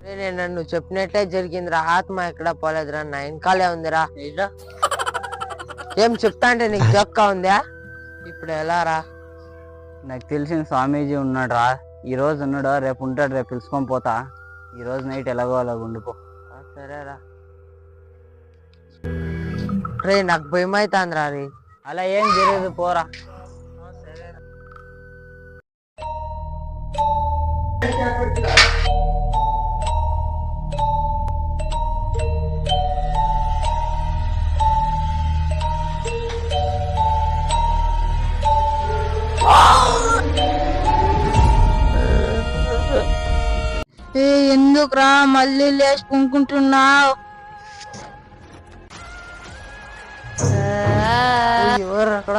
నేను నువ్వు చెప్పినట్లే జరిగిందిరా. ఆత్మ ఎక్కడా పోలేదురా, నా వెనకాలే ఉందిరా. ఏం చెప్తా అంటే నీకు జోక్గా ఉందా? ఇప్పుడు ఎలా రా? నాకు తెలిసిన స్వామీజీ ఉన్నాడు రా. ఈ రోజు ఉన్నాడు, రేపు ఉంటాడు. రేపు పిలుచుకొని పోతా. ఈ రోజు నైట్ ఎలాగో అలాగ ఉండిపో. సరేరా రే, నాకు భయం అవుతుందిరా. రే అలా ఏం జరగదు, పోరా. ఎందుకురా మళ్ళీ లేచి పుంకుంటున్నావు? ఎవరు అక్కడ?